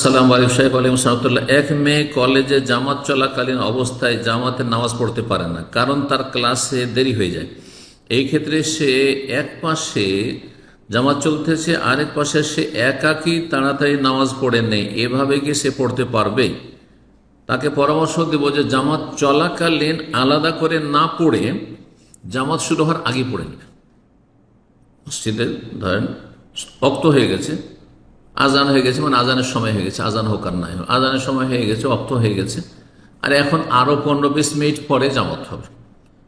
আসসালামু আলাইকুম সাহেব আলাইকুম সালামতুল্লাহ। এক মেয়ে কলেজে জামাত চলাকালীন অবস্থায় জামাতের নামাজ পড়তে পারে না, কারণ তার ক্লাসে দেরি হয়ে যায়। এই ক্ষেত্রে সে এক পাশে জামাত চলতেছে, আরেক পাশে সে একাকী তাড়াতাড়ি নামাজ পড়ে নেই, এভাবে কি সে পড়তে পারবে? তাকে পরামর্শ দেব যে জামাত চলাকালীন আলাদা করে না পড়ে জামাত শুরু হওয়ার আগে পড়ে নেবে। মসজিদে ধরেন অক্ত হয়ে গেছে, আজান হয়ে গেছে, মানে আজানের সময় হয়ে গেছে, আজান হোক আর নাই হোক, আজানের সময় হয়ে গেছে, অক্ত হয়ে গেছে, আর এখন আরও 15-20 মিনিট পরে জামাত হবে,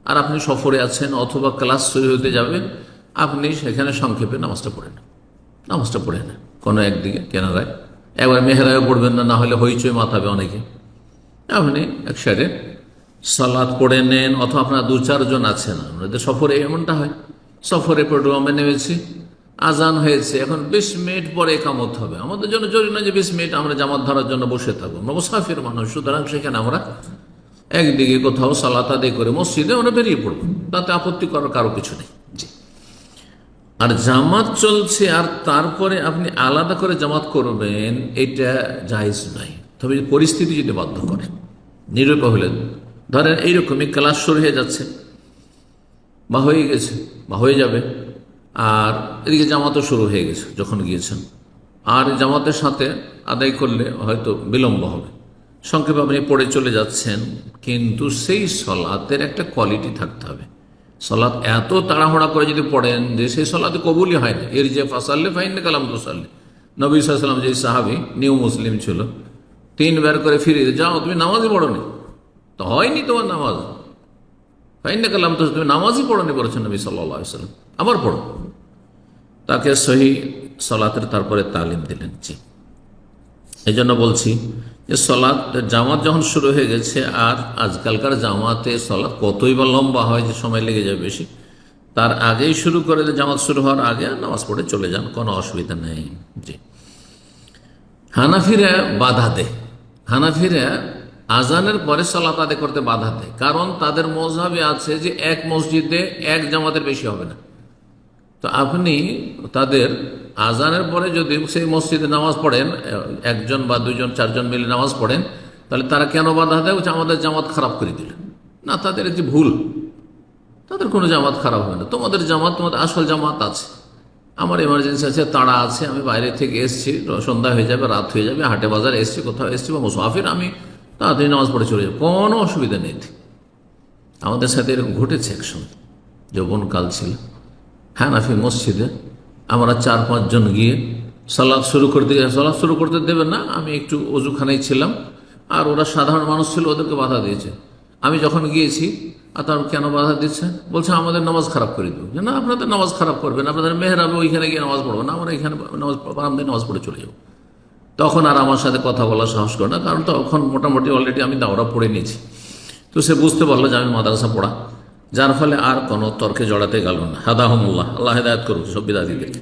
আর আপনি সফরে আছেন অথবা ক্লাস শুরু হতে যাবে, আপনি সেখানে সংক্ষেপে নামাজটা পড়ে নেন। নামাজটা পড়ে নেন কোনো একদিকে কেনারায়, একবার মেহরায়ও পড়বেন না, না হলে হইচই মাথাবে অনেকে। আপনি এক সাইডে সালাত পড়ে নেন, অথবা আপনার 2-4 জন আছেন, আমাদের সফরে এমনটা হয়, সফরে প্রোগ্রামে নেমেছি, আজান হয়েছে, এখন 20 মিনিট পরে একামত হবে। আমাদের জন্য জরুরি না যে 20 মিনিট আমরা জামাত ধরার জন্য বসে থাকবো, আমরা মুসাফির মানুষ, সুতরাং সেখানে আমরা একদিকে কোথাও সালাত আদায় করে মসজিদে আমরা বেরিয়ে পড়বো, তাতে আপত্তি করার কারো কিছু নেই। জি। আর জামাত চলছে আর তারপরে আপনি আলাদা করে জামাত করবেন, এটা জায়েজ নাই। তবে পরিস্থিতি যদি বাধ্য করে, নিরুপায় হলে, ধরেন এইরকমই ক্লাস শুরু হয়ে যাচ্ছে বা হয়ে গেছে বা হয়ে যাবে, আর এদিকে জামাতও শুরু হয়ে গেছে যখন গিয়েছেন, আর জামাতের সাথে আদায় করলে হয়তো বিলম্ব হবে, সংক্ষেপে আপনি পড়ে চলে যাচ্ছেন, কিন্তু সেই সলাতের একটা কোয়ালিটি থাকতে হবে। সলাৎ এত তাড়াহুড়া করে যদি পড়েন যে সেই সলাতে কবুলই হয় না, এর যে ফাসাল্লে ফাইন্নে কালাম তুসাল্লে, নবী সাল্লাল্লাহু আলাইহি ওয়াসাল্লাম যে সাহাবী নিউ মুসলিম ছিল, 3 বার করে ফিরে যাও, তুমি নামাজই পড়োনি, তো হয়নি তোমার নামাজ, ফাইন্নে কালাম তো তুমি নামাজই পড়োনি বলেছেন নবী সাল্লাল্লাহু আলাইহি ওয়াসাল্লাম, আবার পড়ো। তাকে সহি সলাতের তারপরে তালিম দিলেন। জি, এই জন্য বলছি যে সলাৎ জামাত যখন শুরু হয়ে গেছে, আর আজকালকার জামাতে সলাৎ কতই বা লম্বা হয় যে সময় লেগে যায় বেশি, তার আগেই শুরু করে জামাত শুরু হওয়ার আগে নামাজ পড়ে চলে যান, কোনো অসুবিধা নেই। জি। হানাফিরা বাধা দেয়, হানাফিরা আজানের পরে সলাত আদায় করতে বাধা দেয়, কারণ তাদের মযহাবে আছে যে এক মসজিদে এক জামাতের বেশি হবে না। তো আপনি তাদের আজানের পরে যদি সেই মসজিদে নামাজ পড়েন, 1 জন বা 2 জন 4 জন মিলে নামাজ পড়েন, তাহলে তারা কেন বাধা দেয়? আমাদের জামাত খারাপ করে দিলেন না, তাদের যে ভুল, তাদের কোনো জামাত খারাপ হবে না। তোমাদের জামাত, তোমাদের আসল জামাত আছে, আমার এমার্জেন্সি আছে, তাড়া আছে, আমি বাইরে থেকে এসেছি, সন্ধ্যা হয়ে যাবে, রাত হয়ে যাবে, হাটে বাজারে এসেছি, কোথাও এসেছি বা মুসাফির, আমি তাড়াতাড়ি নামাজ পড়ে চলে যাবো, কোনো অসুবিধা নেই। আমাদের সাথে এরকম ঘটেছে এক সময়, যৌবনকাল ছিল, হানাফি মসজিদে আমরা 4-5 জন গিয়ে সালাত শুরু করতে দেবে না, আমি একটু অজুখানায় ছিলাম, আর ওরা সাধারণ মানুষ ছিল, ওদেরকে বাধা দিয়েছে। আমি যখন গিয়েছি, আর তার কেন বাধা দিচ্ছে? বলছে আমাদের নামাজ খারাপ করে দেবো। না, আপনাদের নামাজ খারাপ করবে না, আপনাদের মেহরাবে ওইখানে গিয়ে নামাজ পড়বো না, আমরা এখানে নামাজ পড়ে চলে যাবো। তখন আর আমার সাথে কথা বলার সাহস করে না, কারণ তখন মোটামুটি অলরেডি আমি দাওরা পড়ে নিয়েছি। তো সে বুঝতে পারলো যে আমি মাদ্রাসা পড়া, যার ফলে আর কোনো তর্কে জড়াতে গেল না। হাদাহুমুল্লাহ, আল্লাহ হেদায়েত করুক সব বিদাতিদেরকে।